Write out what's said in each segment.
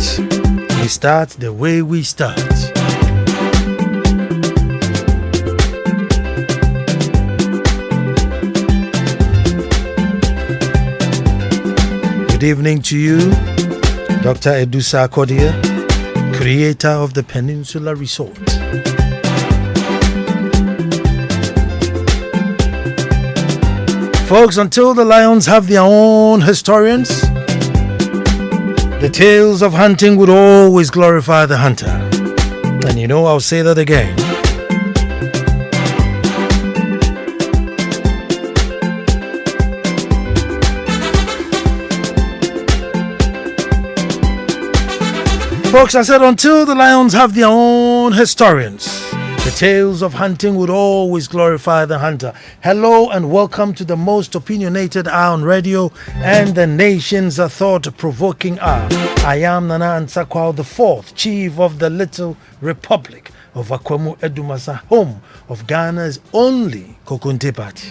We start the way we start. Good evening to you, Dr. Edusa Kodia, creator of the Peninsula Resort. Folks, until the lions have their own historians, the tales of hunting would always glorify the hunter. And you know, I'll say that again. Folks, I said until the lions have their own historians, the tales of hunting would always glorify the hunter. Hello and welcome to the most opinionated hour on radio and the nation's thought-provoking hour. I am Nana Ansah Kwao, the fourth chief of the little republic of Akwemu Edumasa, home of Ghana's only Kokonte Party.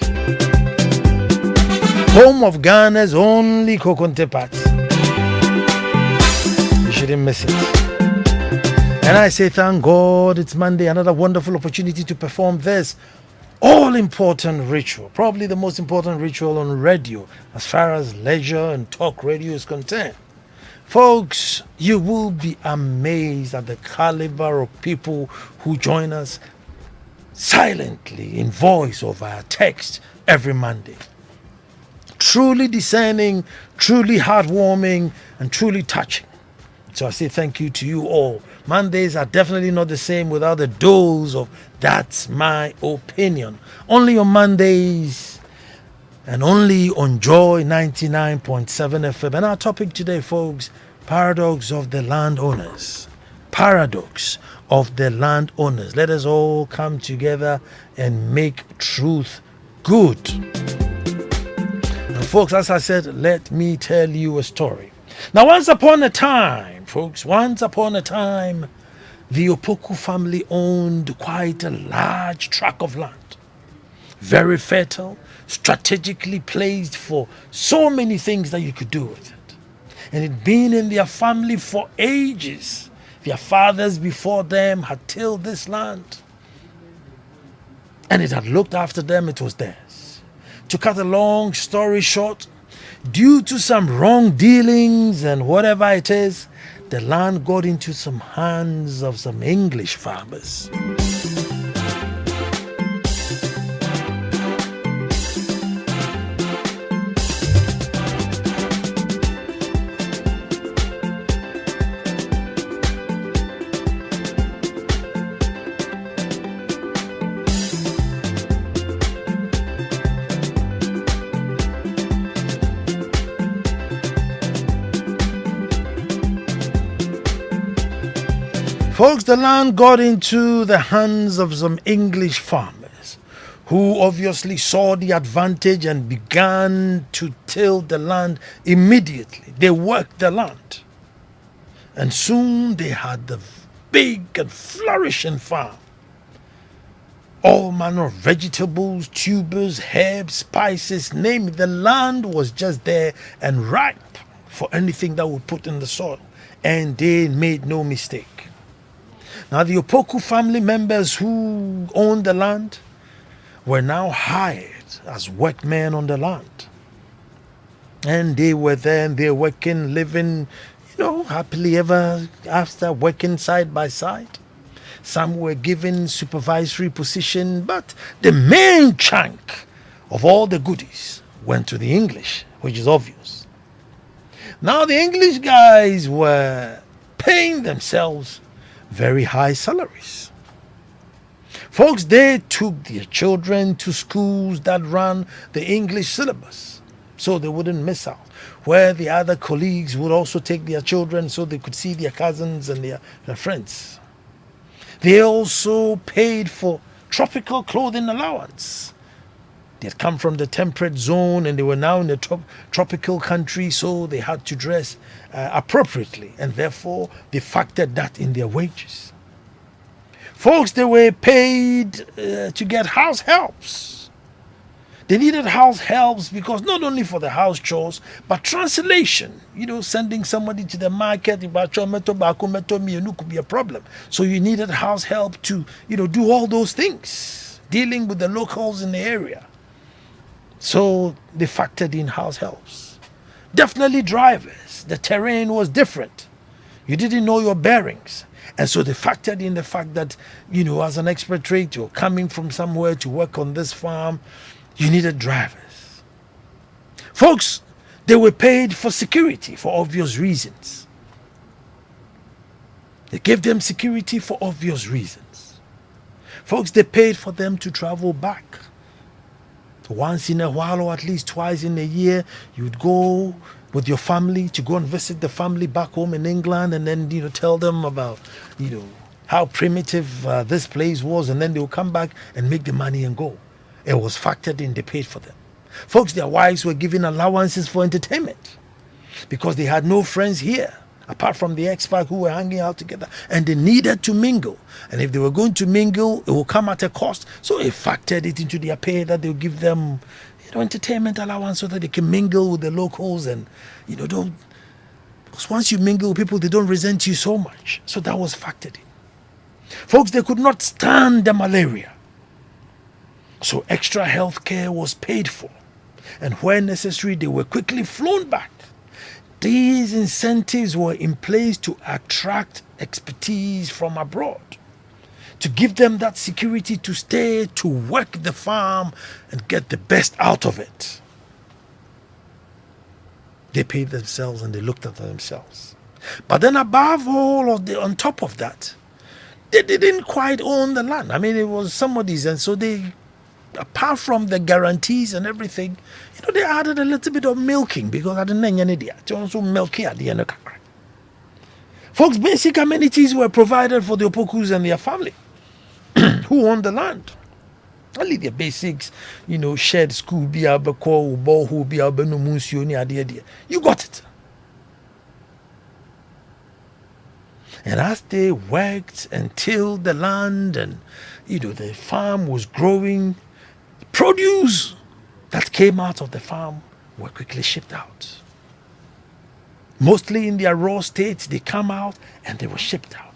Home of Ghana's only Kokonte Party. You shouldn't miss it. And I say thank God it's Monday, another wonderful opportunity to perform this all-important ritual, probably the most important ritual on radio as far as leisure and talk radio is concerned. Folks, you will be amazed at the caliber of people who join us silently in voice or via text every Monday. Truly discerning, truly heartwarming, and truly touching. So I say thank you to you all. Mondays are definitely not the same without a dose of "that's my opinion." Only on Mondays and only on Joy 99.7 FM. And our topic today, folks, paradox of the landowners. Paradox of the landowners. Let us all come together and make truth good. And folks, as I said, let me tell you a story. Now, once upon a time, folks, once upon a time, the Opoku family owned quite a large tract of land. Very fertile, strategically placed for so many things that you could do with it. And it had been in their family for ages. Their fathers before them had tilled this land. And it had looked after them, it was theirs. To cut a long story short, due to some wrong dealings and whatever it is, the land got into some hands of some English farmers. Folks, the land got into the hands of some English farmers who obviously saw the advantage and began to till the land immediately. They worked the land. And soon they had the big and flourishing farm. All manner of vegetables, tubers, herbs, spices, name it. The land was just there and ripe for anything that would put in the soil. And they made no mistake. Now, the Opoku family members who owned the land were now hired as workmen on the land. And they were there and they're working, living, happily ever after, working side by side. Some were given supervisory position, but the main chunk of all the goodies went to the English, which is obvious. Now, the English guys were paying themselves very high salaries. Folks, they took their children to schools that ran the English syllabus so they wouldn't miss out, where the other colleagues would also take their children so they could see their cousins and their friends. They also paid for tropical clothing allowance. They had come from the temperate zone and they were now in the tropical country, so they had to dress appropriately, and therefore they factored that in their wages. Folks, they were paid to get house helps. They needed house helps because not only for the house chores, but translation. Sending somebody to the market could be a problem. So you needed house help to, do all those things, dealing with the locals in the area. So they factored in house helps. Definitely drivers. The terrain was different. You didn't know your bearings. And so they factored in the fact that, as an expatriate, you're coming from somewhere to work on this farm, you needed drivers. Folks, they were paid for security for obvious reasons. They gave them security for obvious reasons. Folks, they paid for them to travel back. Once in a while, or at least twice in a year, you'd go with your family to go and visit the family back home in England, and then tell them about how primitive this place was, and then they'll come back and make the money and go. It was factored in, they paid for them. Folks, their wives were given allowances for entertainment because they had no friends here apart from the expat who were hanging out together, and they needed to mingle. And if they were going to mingle, it will come at a cost. So it factored it into their pay that they'll give them entertainment allowance so that they can mingle with the locals, and don't, because once you mingle with people, they don't resent you so much. So that was factored in. Folks, they could not stand the malaria, so extra health care was paid for, and where necessary, they were quickly flown back. These incentives were in place to attract expertise from abroad, to give them that security to stay, to work the farm and get the best out of it. They paid themselves and they looked after themselves. But then above all on top of that, they didn't quite own the land. I mean, it was somebody's, and so they, apart from the guarantees and everything, they added a little bit of milking because I didn't know any idea. Also milking at the end of the crack. Folks, basic amenities were provided for the Opokus and their family who owned the land. Only the basics, shared school, be able Kwao, Bohu, be able no Munsioni, idea. You got it. And as they worked and tilled the land, and the farm was growing, produce that came out of the farm were quickly shipped out. Mostly in their raw state, they come out and they were shipped out.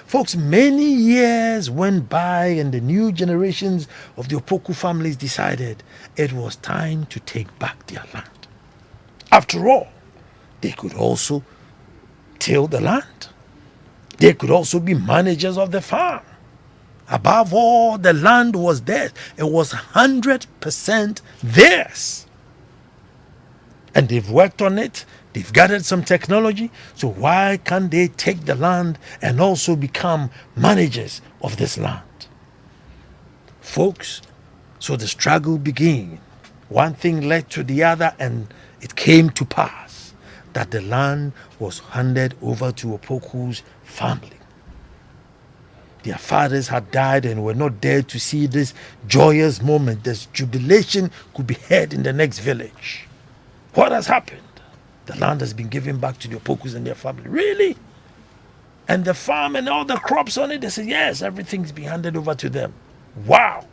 Folks, many years went by and the new generations of the Opoku families decided it was time to take back their land. After all, they could also till the land. They could also be managers of the farm. Above all, the land was theirs. It was 100% theirs. And they've worked on it. They've gathered some technology. So why can't they take the land and also become managers of this land? Folks, so the struggle began. One thing led to the other, and it came to pass that the land was handed over to Opoku's family. Their fathers had died and were not there to see this joyous moment. This jubilation could be heard in the next village. What has happened? The land has been given back to the Opokus and their family. Really? And the farm and all the crops on it, they said, yes, everything's been handed over to them. Wow.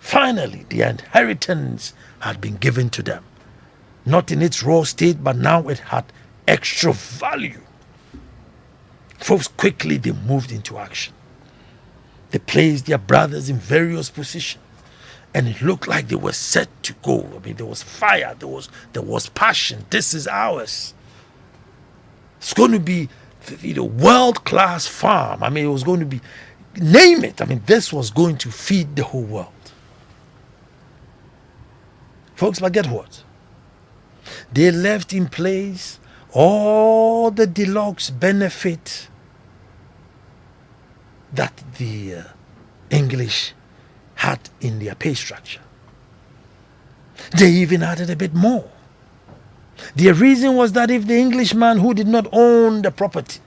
Finally, the inheritance had been given to them. Not in its raw state, but now it had extra value. Folks, quickly they moved into action. They placed their brothers in various positions, and it looked like they were set to go. I mean, there was fire, there was passion. This is ours. It's going to be world-class farm. I mean, it was going to be, name it. I mean, this was going to feed the whole world. Folks, but get what? They left in place all the deluxe benefit that the English had in their pay structure. They even added a bit more. Their reason was that if the Englishman who did not own the property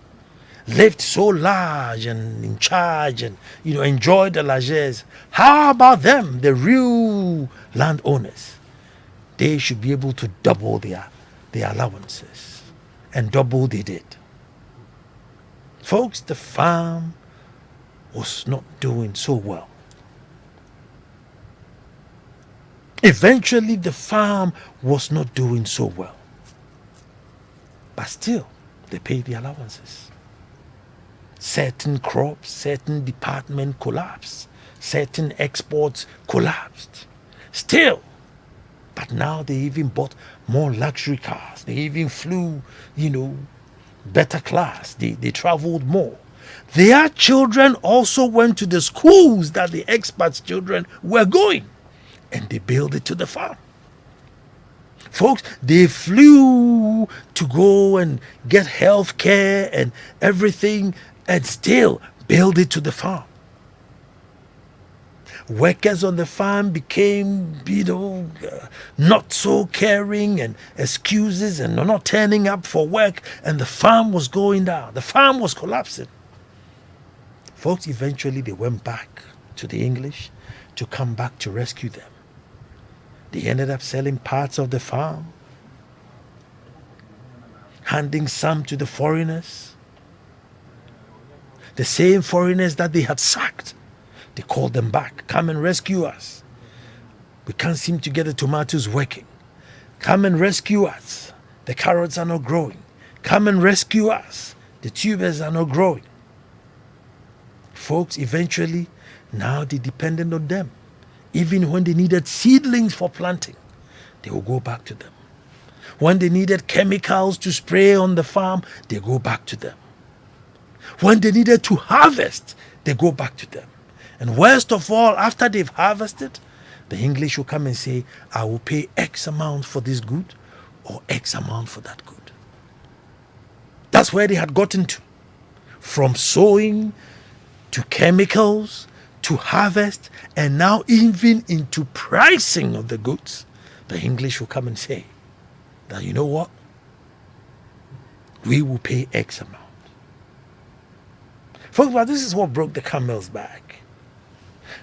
lived so large and in charge and enjoyed the largesse, how about them, the real landowners? They should be able to double their allowances, and double they did. Folks, the farm was not doing so well. Eventually, the farm was not doing so well. But still, they paid the allowances. Certain crops, certain departments collapsed. Certain exports collapsed. Still, but now they even bought more luxury cars. They even flew, better class. They traveled more. Their children also went to the schools that the expats' children were going. And they built it to the farm. Folks, they flew to go and get health care and everything and still build it to the farm. Workers on the farm became, not so caring and excuses and not turning up for work, and the farm was going down. The farm was collapsing. Folks, eventually they went back to the English to come back to rescue them. They ended up selling parts of the farm, handing some to the foreigners. The same foreigners that they had sacked, they called them back. Come and rescue us. We can't seem to get the tomatoes working. Come and rescue us. The carrots are not growing. Come and rescue us. The tubers are not growing. Folks, eventually, now they depended on them. Even when they needed seedlings for planting, they will go back to them. When they needed chemicals to spray on the farm, they go back to them. When they needed to harvest, they go back to them. And worst of all, after they've harvested, the English will come and say, I will pay X amount for this good or X amount for that good. That's where they had gotten to. From sowing to chemicals to harvest, and now even into pricing of the goods, the English will come and say that, you know what? We will pay X amount. Folks, but this is what broke the camel's back.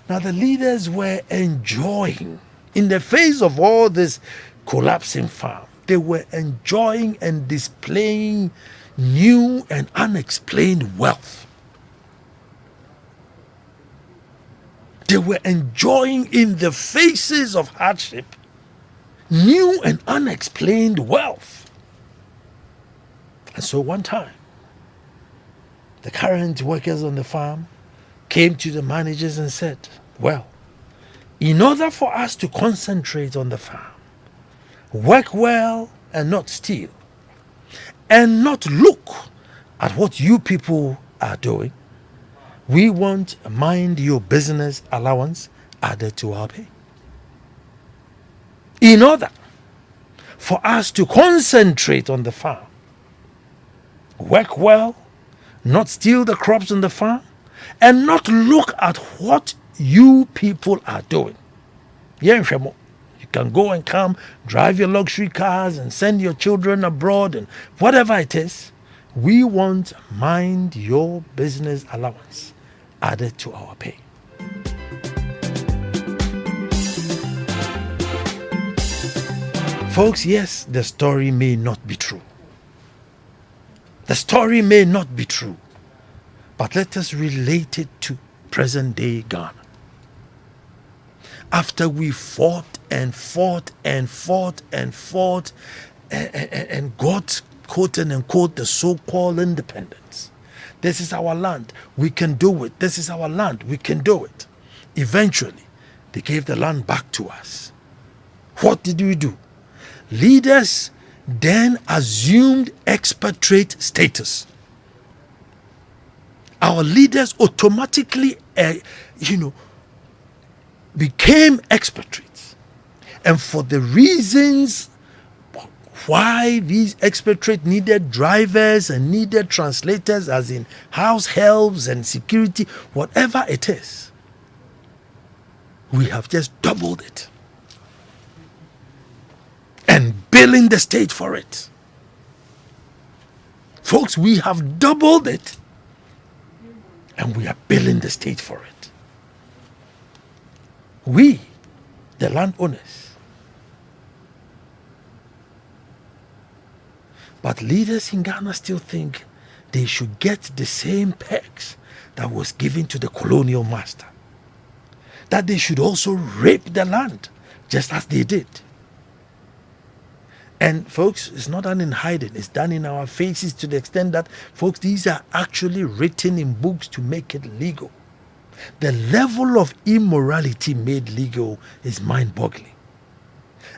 Now the leaders were enjoying, in the face of all this collapsing farm, they were enjoying and displaying new and unexplained wealth. They were enjoying, in the faces of hardship, new and unexplained wealth. And so one time, the current workers on the farm came to the managers and said, well, in order for us to concentrate on the farm, work well and not steal, and not look at what you people are doing, we want mind your business allowance added to our pay. In order for us to concentrate on the farm, work well, not steal the crops on the farm, and not look at what you people are doing. You can go and come, drive your luxury cars and send your children abroad and whatever it is. We want mind your business allowance added to our pay. Folks, yes, the story may not be true. The story may not be true. But let us relate it to present day Ghana. After we fought and fought and fought and fought and got, quote and unquote, the so-called independence. This is our land. We can do it. This is our land. We can do it. Eventually, they gave the land back to us. What did we do? Leaders then assumed expatriate status. Our leaders automatically, became expatriates. And for the reasons why these expatriates needed drivers and needed translators, as in house helps and security, whatever it is, we have just doubled it. And billing the state for it. Folks, we have doubled it. And we are billing the state for it. We, the landowners. But leaders in Ghana still think they should get the same perks that was given to the colonial master. That they should also rape the land, just as they did. And folks, it's not done in hiding, it's done in our faces, to the extent that, folks, these are actually written in books to make it legal. The level of immorality made legal is mind-boggling.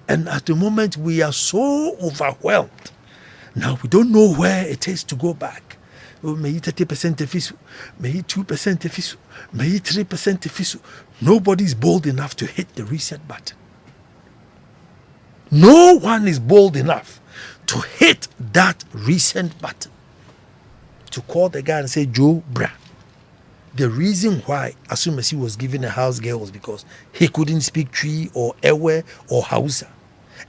And at the moment, we are so overwhelmed. Now, we don't know where it is to go back. Oh, may 30% effisu, may 2% effisu, may 3% effisu. Nobody's bold enough to hit the reset button. No one is bold enough to hit that reset button, to call the guy and say, Joe, brah. The reason why Asumasi was given a house girl was because he couldn't speak Twi or Ewe or Hausa,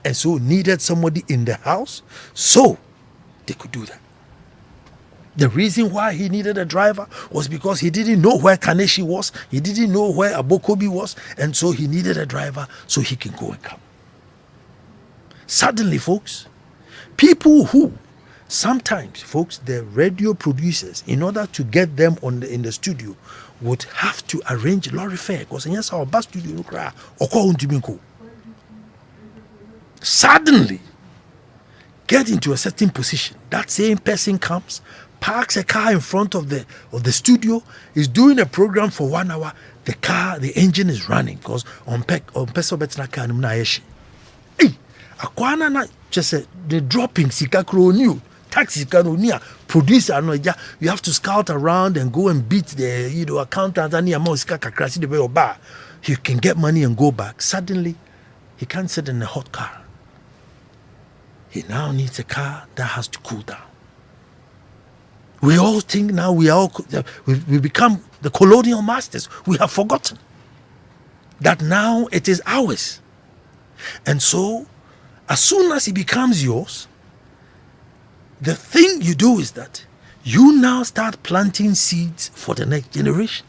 and so needed somebody in the house so they could do that. The reason why he needed a driver was because he didn't know where Kaneshi was, he didn't know where Abokobi was, and so he needed a driver so he can go and come. Suddenly, folks, people who sometimes, folks, the radio producers, in order to get them in the studio, would have to arrange lorry fare, because yes, our bus studio suddenly get into a certain position. That same person comes, parks a car in front of the studio, is doing a program for 1 hour. The engine is running because on peso betina car akwana na just the dropping sika kro new taxi kanonia producer no ja, you have to scout around and go and beat the accountant and amount sika kakrasi the way bar. You can get money and go back. Suddenly he can't sit in a hot car. He now needs a car that has to cool down. We all think now we become the colonial masters. We have forgotten that now it is ours. And so as soon as it becomes yours, the thing you do is that you now start planting seeds for the next generation.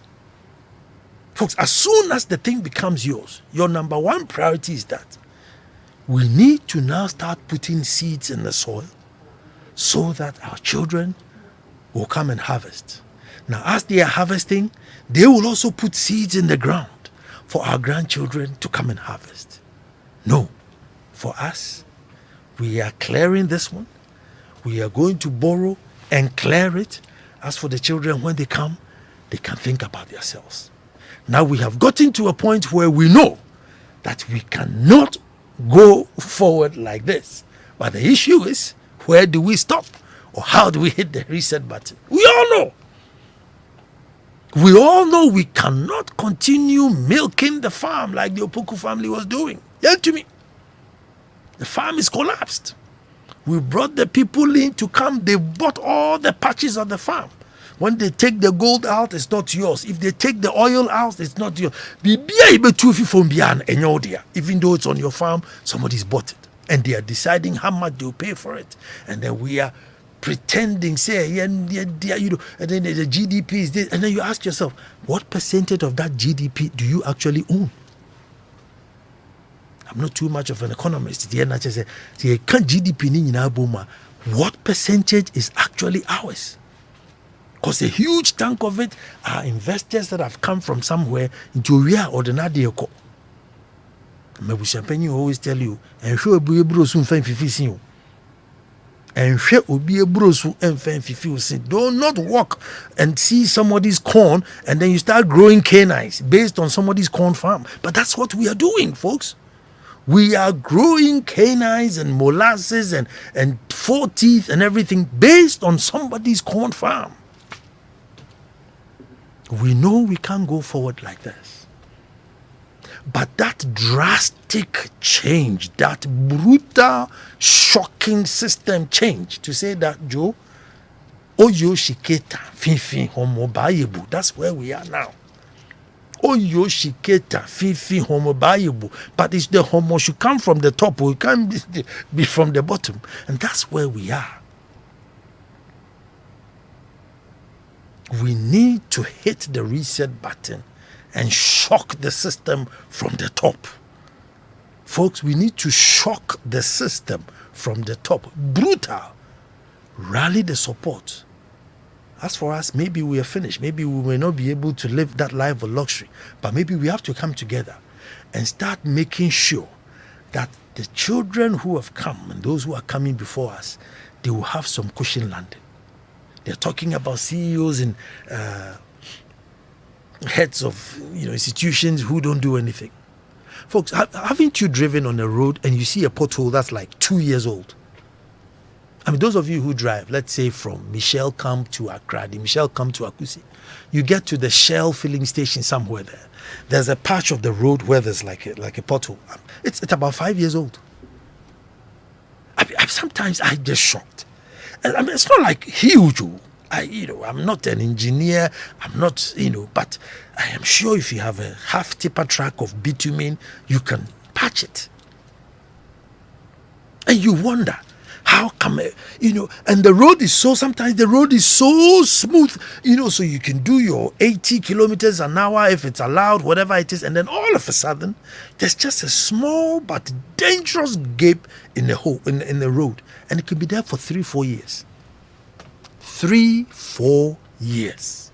Folks, as soon as the thing becomes yours, your number one priority is that we need to now start putting seeds in the soil so that our children will come and harvest. Now, as they are harvesting, they will also put seeds in the ground for our grandchildren to come and harvest. No. For us, we are clearing this one. We are going to borrow and clear it. As for the children, when they come, they can think about themselves. Now we have gotten to a point where we know that we cannot go forward like this. But the issue is, where do we stop? Or how do we hit the reset button? We all know. We all know we cannot continue milking the farm like the Opoku family was doing. Yeah, to me. The farm is collapsed. We brought the people in to come. They bought all the patches of the farm. When they take the gold out, it's not yours. If they take the oil out, it's not yours. Even though it's on your farm, somebody's bought it. And they are deciding how much they'll pay for it. And then we are pretending, say, and then the GDP is this. And then you ask yourself, what percentage of that GDP do you actually own? I'm not too much of an economist. What percentage is actually ours? Because a huge chunk of it are investors that have come from somewhere into Ria or the Nadioko. Maybe Champagne always tell you, and sure be able to fifi and sure be able to do not walk and see somebody's corn and then you start growing canines based on somebody's corn farm. But that's what we are doing, folks. We are growing canines and molasses and 4 teeth and everything based on somebody's corn farm. We know we can't go forward like this. But that drastic change, that brutal, shocking system change, to say that, Joe, Oyo Shiketa, Fifi, Homo Bayebu, that's where we are now. Oyo Shiketa, Fifi, Homo Bayebu. But it's the Homo should come from the top, or it can't be from the bottom. And that's where we are. We need to hit the reset button and shock the system from the top. Folks, we need to shock the system from the top. Brutal. Rally the support. As for us, maybe we are finished. Maybe we may not be able to live that life of luxury. But maybe we have to come together and start making sure that the children who have come and those who are coming before us, they will have some cushion landing. They're talking about CEOs and heads of institutions who don't do anything. Folks, haven't you driven on a road and you see a pothole that's like 2 years old? I mean, those of you who drive, let's say from Michelle Camp to Accra, the Michelle Camp to Akusi, you get to the Shell filling station somewhere there. There's a patch of the road where there's like a pothole. It's about 5 years old. Sometimes I get shocked. I mean, it's not like huge. I'm not an engineer. I'm not, but I am sure if you have a half tipper track of bitumen, you can patch it. And you wonder, how come, and the road is sometimes the road is so smooth, so you can do your 80 kilometers an hour if it's allowed, whatever it is. And then all of a sudden, there's just a small but dangerous gap in the hole, in the road. And it can be there for 3-4 years. 3-4 years.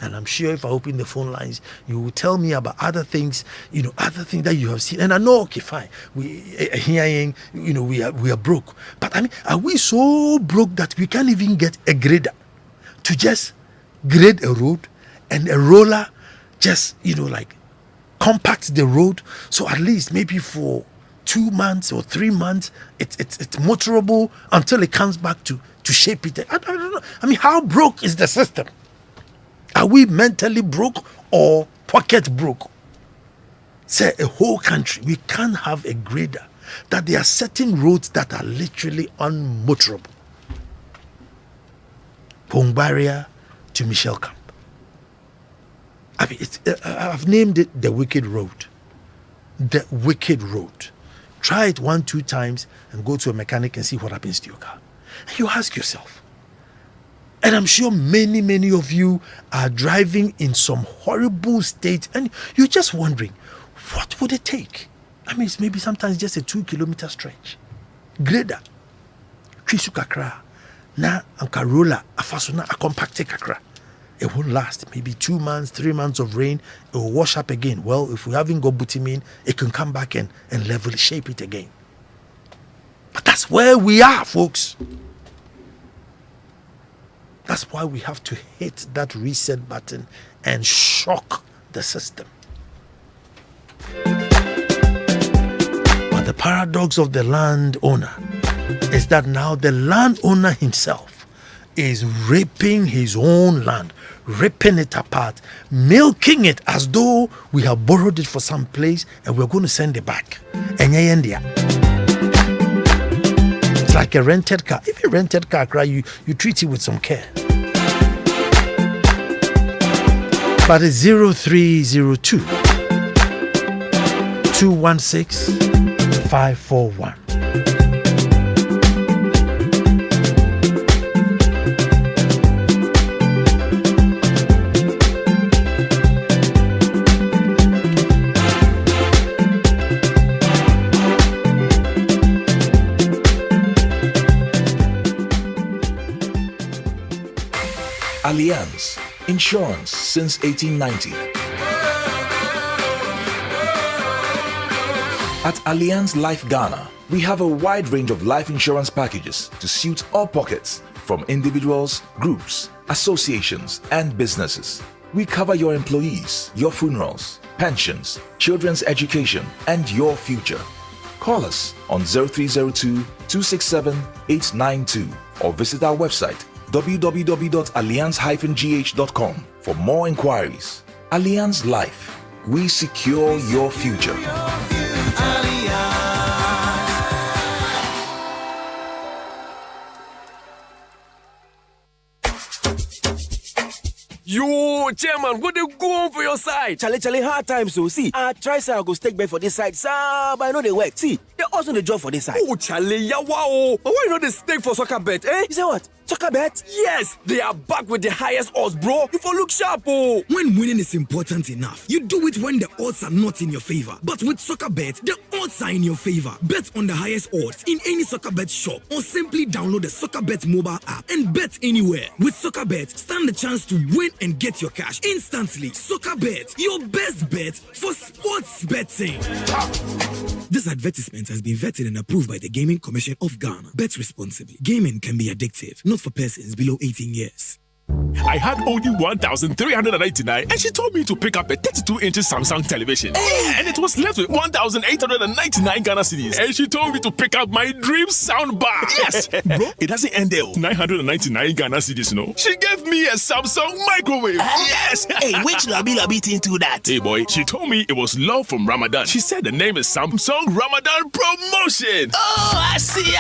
And I'm sure if I open the phone lines, you will tell me about other things, other things that you have seen. And I know, okay, fine, we are broke. But I mean, are we so broke that we can't even get a grader to just grade a road, and a roller just, compact the road, so at least maybe for 2 months or 3 months, it's motorable until it comes back to shape it. I don't know. I mean, how broke is the system? Are we mentally broke or pocket broke? Say a whole country, we can't have a grader, that there are certain roads that are literally unmotorable. Pongbaria to Michelle Camp. I mean, I've named it the Wicked Road. The Wicked Road. Try it 1-2 times and go to a mechanic and see what happens to your car. And you ask yourself, and I'm sure many of you are driving in some horrible state, and you're just wondering, what would it take? I mean, it's maybe sometimes just a 2-kilometer stretch. Grader, Trisu kakra, na ankarola, afasona, a compacte kakra. It won't last. Maybe 2 months, 3 months of rain, it will wash up again. Well, if we haven't got bitumen, it can come back and level shape it again. But that's where we are, folks. That's why we have to hit that reset button and shock the system. But the paradox of the landowner is that now the landowner himself is ripping his own land, ripping it apart, milking it as though we have borrowed it for some place and we're going to send it back. It's like a rented car. If you rented car, you treat it with some care. But it's 0302 216 541. Allianz Insurance since 1890. At Allianz Life Ghana, we have a wide range of life insurance packages to suit all pockets, from individuals, groups, associations, and businesses. We cover your employees, your funerals, pensions, children's education, and your future. Call us on 0302 267 892 or visit our website www.allianz-gh.com for more inquiries. Allianz Life, we secure your future. Yo, chairman, what they go on for your side? Chale, hard times, so see. I try say I go stake back for this side, sir, but I know they work. See, they also the job for this side. Oh, Charlie, yeah, wow. But why not the stake for soccer bet, eh? You say what? Soccer bet? Yes, they are back with the highest odds, bro. You for look sharp, oh. When winning is important enough, you do it when the odds are not in your favor. But with soccer bet, the odds are in your favor. Bet on the highest odds in any soccer bet shop or simply download the soccer bet mobile app and bet anywhere. With soccer bet, stand the chance to win and get your cash instantly. Soccer bet, your best bet for sports betting. This advertisement has been vetted and approved by the Gaming Commission of Ghana. Bet responsibly. Gaming can be addictive, not for persons below 18 years. I had only 1,399 and she told me to pick up a 32-inch Samsung television. And it was left with 1,899 Ghana cedis. And she told me to pick up my dream soundbar. Yes, bro, it doesn't end there. 999 Ghana cedis, no. She gave me a Samsung microwave. Yes. Hey, which lobby thing to that? Hey boy, she told me it was love from Ramadan. She said the name is Samsung Ramadan Promotion. Oh, I see.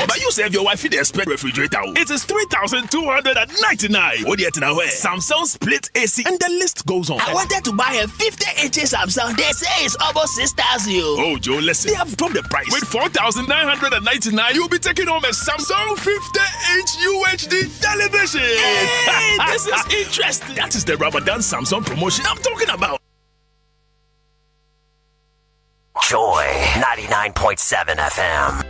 But you said your wife didn't expect refrigerator. It is 3,299. What do you know? Samsung split AC and the list goes on. I wanted to buy a 50-inch Samsung. They say it's almost 6,000. Oh, Joe, listen. They have dropped the price. With 4,999, you'll be taking home a Samsung 50-inch UHD television. Hey, this is interesting. That is the Ramadan Samsung promotion I'm talking about. Joy 99.7 FM.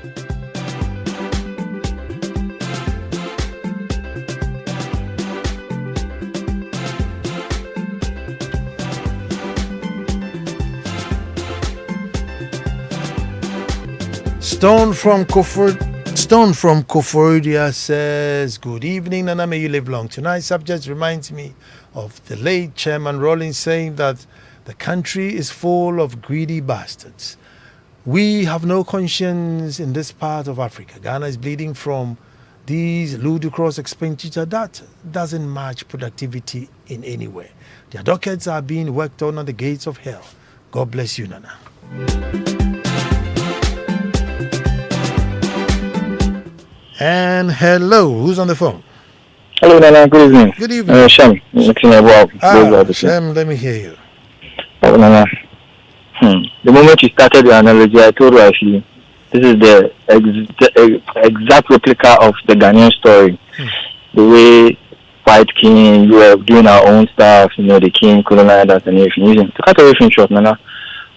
Stone from Koforidua says, good evening, Nana, may you live long. Tonight's subject reminds me of the late Chairman Rawlings saying that the country is full of greedy bastards. We have no conscience in this part of Africa. Ghana is bleeding from these ludicrous expenditure that doesn't match productivity in any way. Their dockets are being worked on at the gates of hell. God bless you, Nana. And hello, who's on the phone? Hello, Nana. Good evening. Good evening. Shem. Shem, let me hear you. Oh, Nana. The moment you started your analogy, I told you actually, this is the exact replica of the Ghanaian story. The way White King, you were doing our own stuff, the king colonized us and everything. To cut everything short, Nana,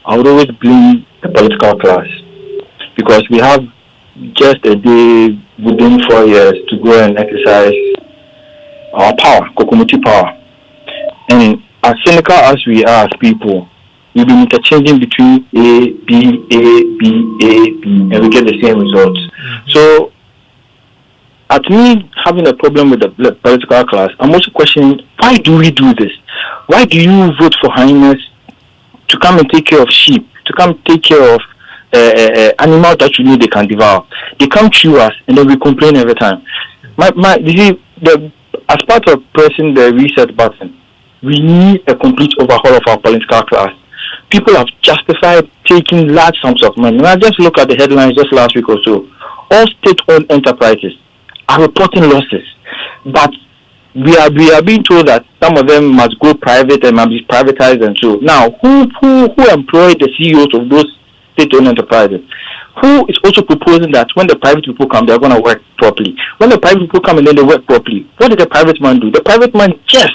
I would always blame the political class because we have just a day within 4 years to go and exercise our power, Kokomuchi power. And as cynical as we are as people, we've been interchanging between A, B, A, B, A, B, and we get the same results. So, at me having a problem with the political class, I'm also questioning, why do we do this? Why do you vote for Highness to come and take care of sheep, to come take care of animal that you know they can devour? They come chew us and then we complain every time. As part of pressing the reset button, we need a complete overhaul of our political class. People have justified taking large sums of money. And I just look at the headlines just last week or so. All state-owned enterprises are reporting losses, but we are being told that some of them must go private and must be privatized and so. Now, who employed the CEOs of those state-owned enterprises? Who is also proposing that when the private people come, they're going to work properly? When the private people come and then they work properly, what did the private man do? The private man just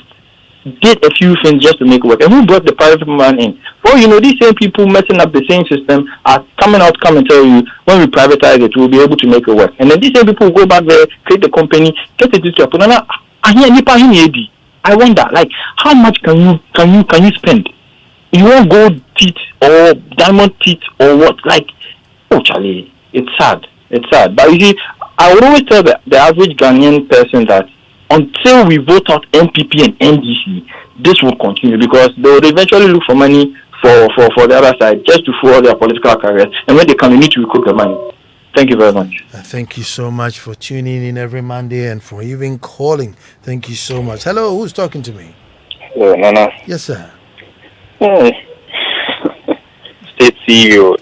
did a few things just to make it work. And who brought the private man in? Well, these same people messing up the same system are come and tell you, when we privatize it, we'll be able to make it work. And then these same people go back there, create the company, get it to I wonder, how much can you spend? You want gold teeth or diamond teeth or what? Oh, Charlie, it's sad. But you see, I would always tell the average Ghanaian person that until we vote out NPP and NDC, this will continue because they will eventually look for money for the other side just to follow their political careers. And when they come, they need to recoup the money. Thank you very much. Thank you so much for tuning in every Monday and for even calling. Thank you so much. Hello, who's talking to me? Hello, Nana. Yes, sir. State CEO.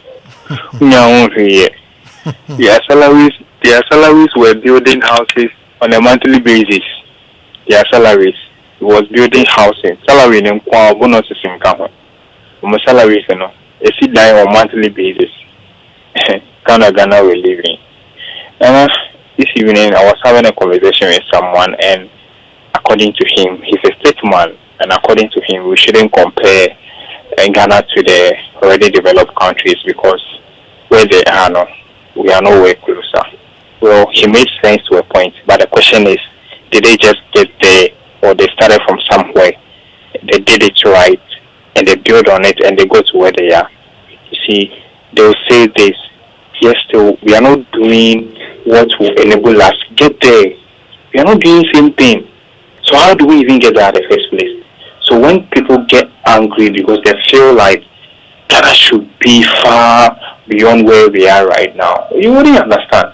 Their salaries were building houses on a monthly basis. Their salaries was building housing. Salary in Kwao bonuses in Kwao. Salaries, it's on monthly basis. kind of Ghana we're living. And this evening I was having a conversation with someone, and according to him, he's a statesman, and according to him, we shouldn't compare Ghana to the already developed countries because where they are now, we are nowhere closer. Well, he made sense to a point, but the question is, did they just get there, or they started from somewhere? They did it right, and they build on it, and they go to where they are. You see, they will say this, yes, still, we are not doing what will enable us to get there. We are not doing the same thing. So how do we even get there in the first place? So when people get angry because they feel like Ghana should be far beyond where we are right now, you wouldn't understand.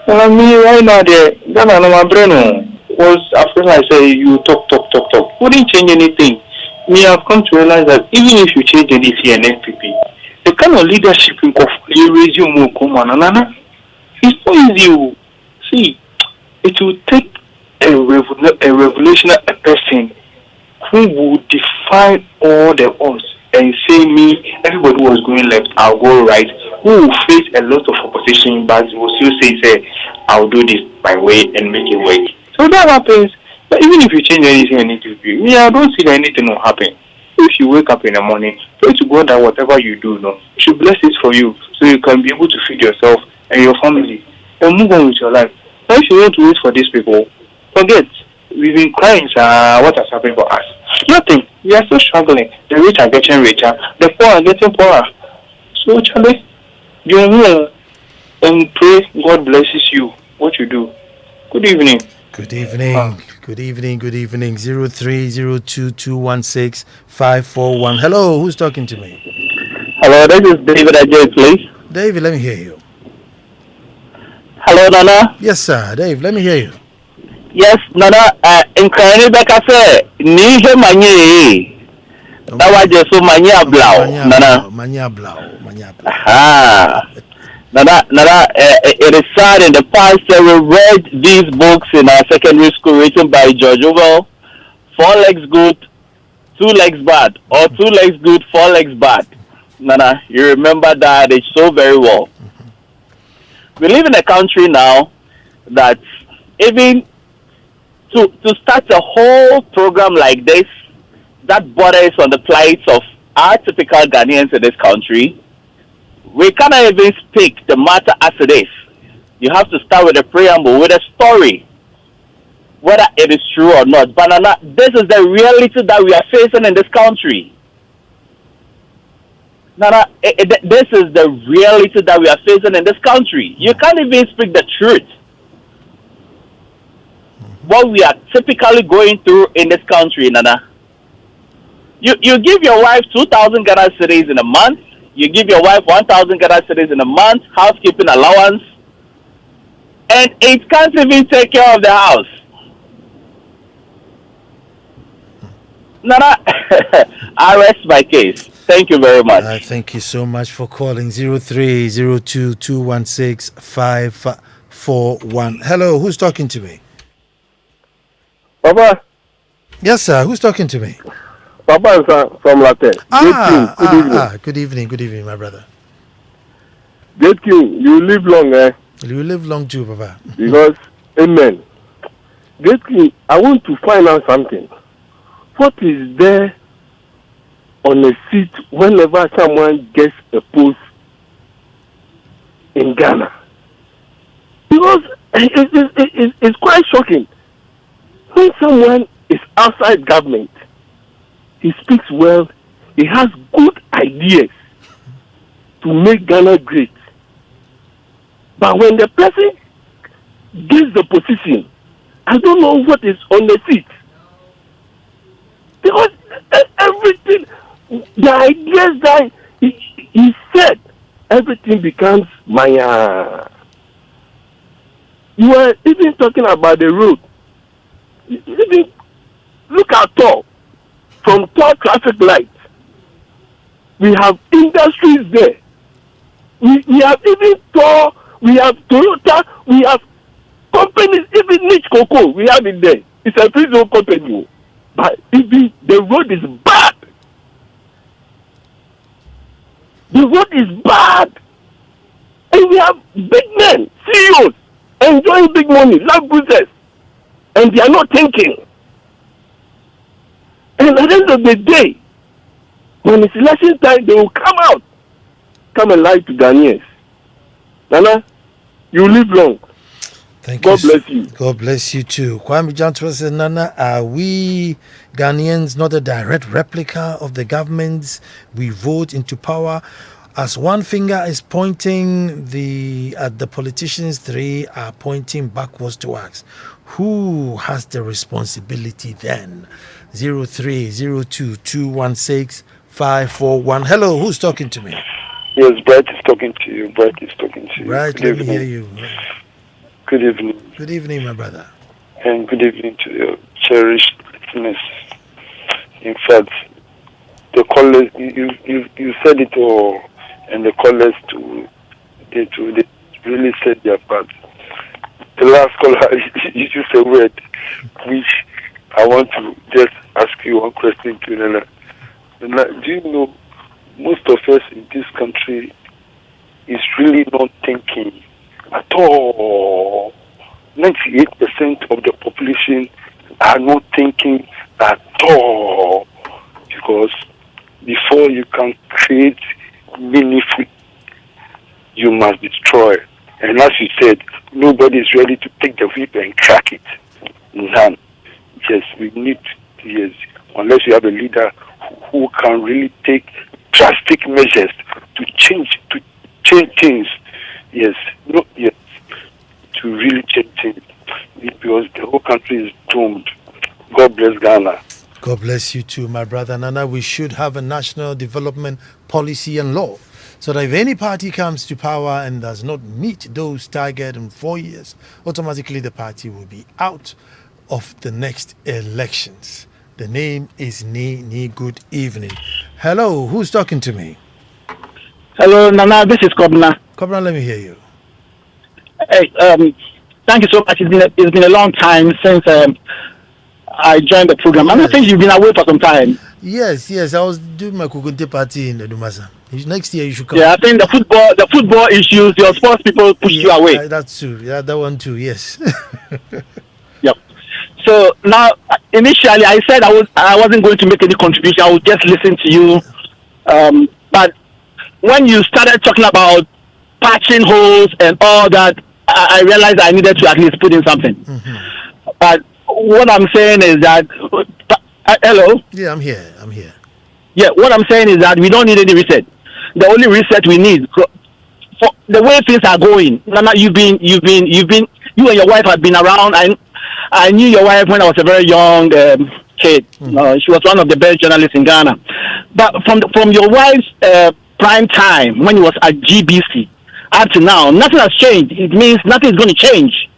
I mean, right now, Ghana, my brain was, after I say, you talk, wouldn't change anything. Me, I've come to realize that even if you change NDC and NPP, the kind of leadership in you resume, come on, it's not easy. See, it will take a revolutionary person who will define all the odds and say me, everybody was going left, I'll go right, who will face a lot of opposition, but will still say, I'll do this my way and make it work. So that happens. But even if you change anything and it will be, I don't see that anything will happen. If you wake up in the morning, pray to God that whatever you do, He should bless it for you so you can be able to feed yourself and your family and move on with your life. Now if you want to wait for these people, forget. We've been crying, what has happened for us? Nothing. We are still struggling. The rich are getting richer. The poor are getting poorer. So, Charlie, you know, and pray God blesses you. What you do. Good evening. Good evening. Good evening. Good evening. 0302216541. Hello, who's talking to me? Hello, this is David Ajay, please. David, let me hear you. Hello, Nana. Yes, sir. Dave, let me hear you. Yes, Nana. In Beka say, Nije Manye. That was just so Manya Blau, Nana. Manya Blau. Ah. Nana, it is sad in the past we read these books in our secondary school written by George Orwell. 4 legs good, 2 legs bad, or 2 legs good, 4 legs bad. Nana, you remember that it's so very well. We live in a country now that even to start a whole program like this that borders on the plight of our typical Ghanaians in this country, we cannot even speak the matter as it is. You have to start with a preamble, with a story, whether it is true or not. But Nana, this is the reality that we are facing in this country. Nana, this is the reality that we are facing in this country. You can't even speak the truth. What we are typically going through in this country, Nana. You give your wife 2,000 Ghana cedis in a month. You give your wife 1,000 Ghana cedis in a month, housekeeping allowance, and it can't even take care of the house. Nana, I rest my case. Thank you very much. Thank you so much for calling. 0302216541. Hello, who's talking to me? Papa. Yes, sir. Who's talking to me? Papa from Latte. Good evening, my brother. Great King, you live long, eh? You live long too, Papa. Because, amen. Great King, I want to find out something. What is there on a seat whenever someone gets a post in Ghana? Because it's quite shocking. When someone is outside government, he speaks well, he has good ideas to make Ghana great. But when the person gets the position, I don't know what is on the seat. Because everything, the ideas that he said, everything becomes Maya. You are even talking about the road. Even look at all. From tall traffic lights, we have industries there. We have even tall, we have Toyota, we have companies, even Niche Cocoa, we have it there. It's a free zone company. But even the road is bad. The road is bad. And we have big men, CEOs, enjoying big money, love business, and they are not thinking. And at the end of the day, when it's election time, they will come and lie to Ghanaians. Nana, you live long. Thank God you. bless you. God bless you too. Kwame Jantua says, Nana, are we Ghanaians not a direct replica of the governments we vote into power? As one finger is pointing at the politicians, three are pointing backwards to us. Who has the responsibility then? 0302216541. Hello, who's talking to me? Yes, Bright is talking to you. Right, let me hear you. Good evening. Good evening, my brother. And good evening to your cherished listeners. In fact, the callers, you said it all, and the callers they really said their part. The last caller, you used a word which I want to just ask you one question to Nana. Do you know most of us in this country is really not thinking at all? 98% of the population are not thinking at all, because before you can create meaningful, you must destroy. And as you said, nobody is ready to take the whip and crack it. None. Yes, we need, yes, unless you have a leader who can really take drastic measures to change things. Yes, no, yes, to really change things, because the whole country is doomed. God bless Ghana. God bless you too, my brother. Nana, we should have a national development policy and law, so that if any party comes to power and does not meet those targets in 4 years, automatically the party will be out of the next elections. The name is Ni. Good evening. Hello, who's talking to me? Hello, Nana, this is Kobna. Kobna, let me hear you. Hey, thank you so much. It's been a long time since I joined the program, and I think you've been away for some time. Yes, I was doing my Kukunte party in the Dumasa. Next year you should come. Yeah, I think the football issues, your sports people push you away. That's true. Yeah, that one too. Yes. Yep. So now, initially, I said I wasn't going to make any contribution. I would just listen to you. But when you started talking about patching holes and all that, I realized I needed to at least put in something. Mm-hmm. But what I'm saying is that, hello? Yeah, I'm here. Yeah, what I'm saying is that we don't need any reset. The only reset we need, for the way things are going. Nana, you and your wife have been around. I knew your wife when I was a very young kid. Mm-hmm. She was one of the best journalists in Ghana. But from your wife's prime time, when you was at GBC, up to now, nothing has changed. It means nothing is going to change.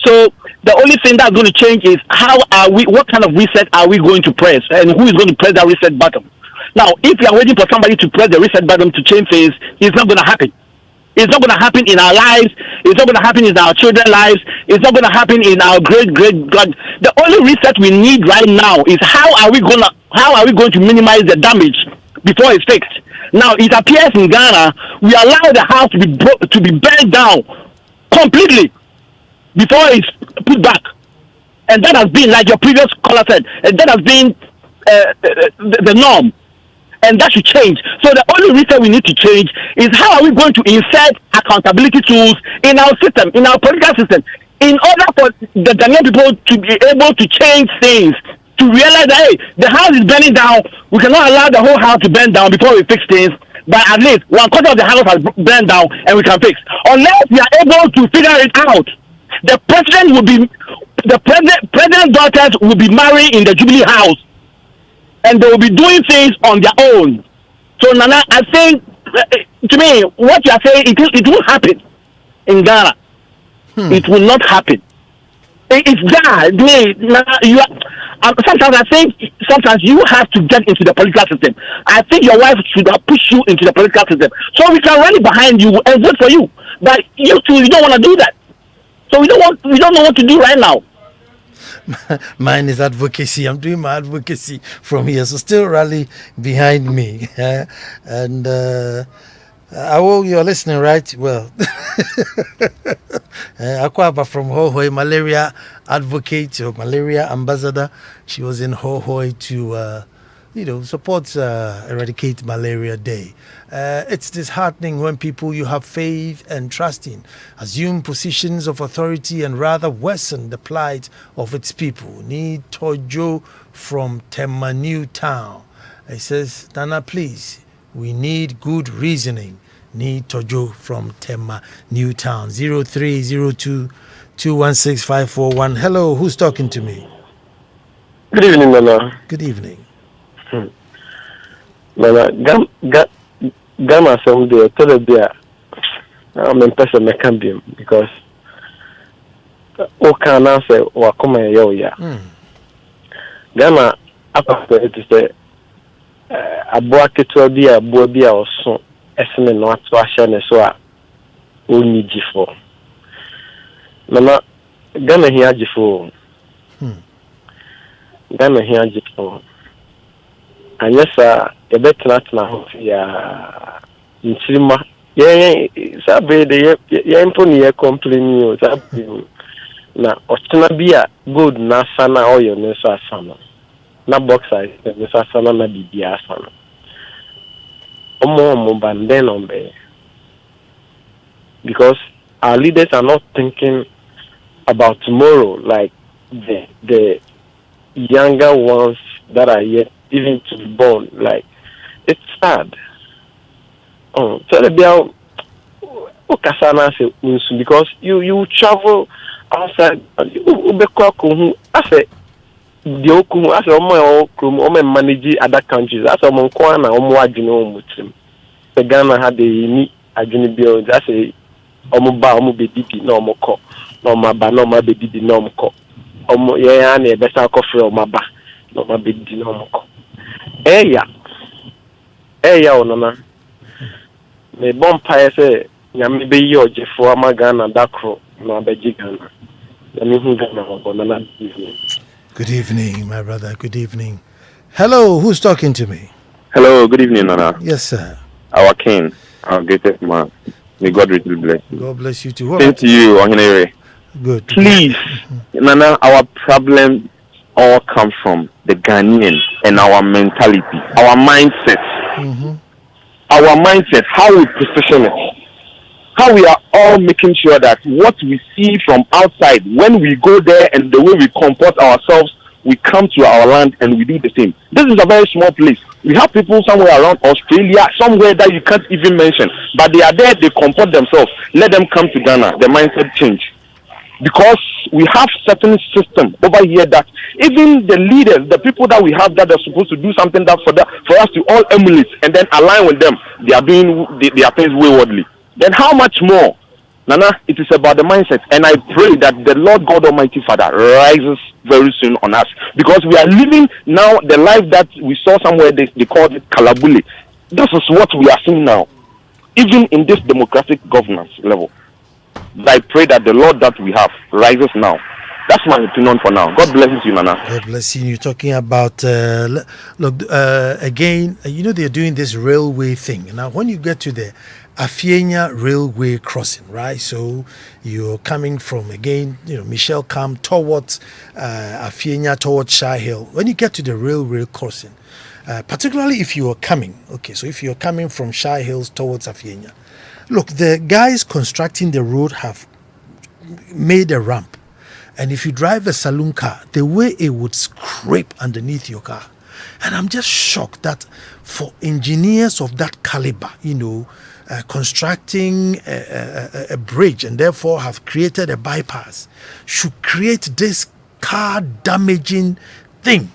So the only thing that's going to change is what kind of reset are we going to press, and who is going to press that reset button? Now, if you are waiting for somebody to press the reset button to change things, it's not going to happen. It's not going to happen in our lives. It's not going to happen in our children's lives. It's not going to happen in our great God. The only reset we need right now is how are we going to minimize the damage before it's fixed? Now, it appears in Ghana, we allow the house to be burned down completely before it's put back. And that has been, like your previous caller said, that has been the norm. And that should change. So the only reason we need to change is how are we going to insert accountability tools in our system, in our political system, in order for the Ghanaian people to be able to change things, to realize that, hey, the house is burning down. We cannot allow the whole house to burn down before we fix things. But at least 1/4 of the house has burned down and we can fix. Unless we are able to figure it out, the president's daughters will be married in the Jubilee House, and they will be doing things on their own. So, Nana, I think, to me, what you are saying, it will happen in Ghana. It will not happen. It's that. Sometimes you have to get into the political system. I think your wife should have pushed you into the political system, so we can rally behind you and vote for you. But you don't want to do that. So we don't know what to do right now. Mine is advocacy. I'm doing my advocacy from here, so still rally behind me. And You're listening, right? Well, Akwaba from Hohoi, malaria advocate or malaria ambassador. She was in Hohoi to, support Eradicate Malaria Day. It's disheartening when people you have faith and trust in assume positions of authority and rather worsen the plight of its people. Need Tojo from Tema New Town. It says, Nana, please, we need good reasoning. Need Tojo from Tema New Town. 0302 216 541. Hello, who's talking to me? Good evening, Nana. Good evening. Nana, Ghana someday, I'm in person, I can't be because can answer what come here. Ghana, after it is the aboa ketewa bi a aboa bi a ɔso ɛsene no ato ahyɛ ne so a ɔnyi gyifo. Nana, Ghana here gyifo. Ghana here gyifo. Anya sa yɛbɛtenatena ho ya nkyirima saa bere de yɛmpo ne yɛ complain o saa bere na ɔtena bi a gold na asa na ɔyɛ ne nso asa no na boxer ne nso asa na bibi asa no ɔmo banden nombe because our leaders are not thinking about tomorrow like the younger ones that are yet even to be born. Like, it's sad. So because you travel outside I say manage other countries. That's the Ghana had the bill. That's a bedidi no moko no maba no ma bedidi no moko yeah na better coffee o maba no ma bedidi no moko eya onana me bonfire say nyame be yi ojefo ama Ghana dakro no abeji Ghana nyame hu Ghana onana. Good evening, my brother. Good evening. Hello, who's talking to me? Hello, good evening, Nana. Yes, sir. Our king, our greatest man. May God richly bless you. God bless you too. Thank you, Ohinere. Good. Please, Nana, our problem all comes from the Ghanaian and our mentality, our mindset. Our mindset, how we position it. How we are all making sure that what we see from outside, when we go there and the way we comport ourselves, we come to our land and we do the same. This is a very small place. We have people somewhere around Australia, somewhere that you can't even mention. But they are there, they comport themselves. Let them come to Ghana. The mindset change. Because we have certain system over here that even the leaders, the people that we have that are supposed to do something that for us to all emulate and then align with them, they are doing their things waywardly. Then how much more? Nana, it is about the mindset. And I pray that the Lord God Almighty Father rises very soon on us. Because we are living now the life that we saw somewhere they called it Kalabuli. This is what we are seeing now. Even in this democratic governance level. I pray that the Lord that we have rises now. That's my opinion for now. God bless you, Nana. God bless you. You're talking about, again, they're doing this railway thing. Now, when you get to the Afienya railway crossing, right? So you're coming from, again, Michelle Camp towards Afienya, towards Shire Hill. When you get to the railway crossing, particularly if you are coming, so if you're coming from Shire Hills towards Afienya, look, the guys constructing the road have made a ramp. And if you drive a saloon car, the way it would scrape underneath your car. And I'm just shocked that for engineers of that caliber, constructing a bridge and therefore have created a bypass, should create this car damaging thing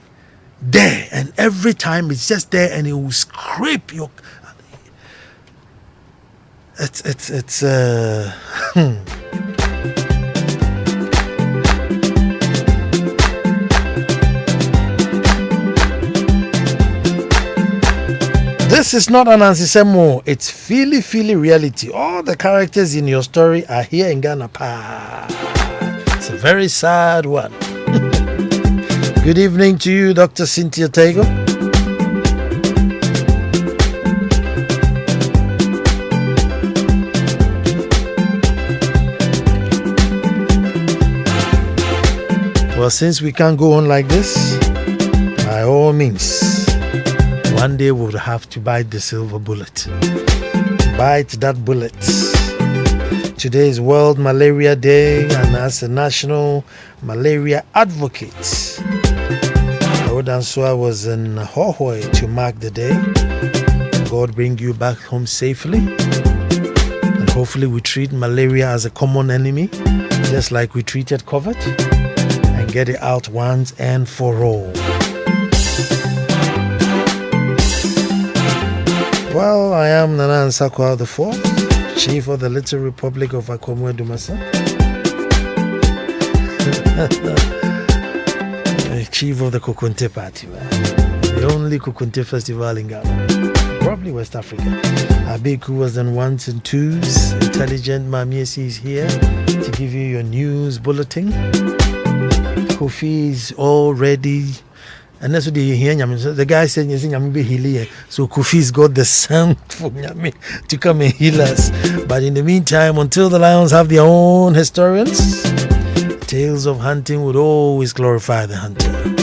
there. And every time it's just there and it will scrape your... It's This is not an Ansah, it's Philly reality. All the characters in your story are here in Ghana. It's a very sad one. Good evening to you, Dr. Cynthia Tego. Well, since we can't go on like this, by all means, one day we'll have to bite the silver bullet. Bite that bullet. Today is World Malaria Day, and as a national malaria advocate, Ansah was in Hohoi to mark the day. God bring you back home safely, and hopefully we treat malaria as a common enemy, just like we treated COVID, and get it out once and for all. Well, I am Ansah Kwao the Fourth, Chief of the Little Republic of Akomwe Dumasa. Chief of the Kukunte Party, man. The only Kukunte festival in Ghana, probably West Africa. Abiku was on ones and twos. Intelligent Mamiesi is here to give you your news bulletin. Kofi is all ready. And that's what you hear. The guy said, so Kofi's got the sound for Nyame to come and heal us. But in the meantime, until the lions have their own historians, tales of hunting would always glorify the hunter.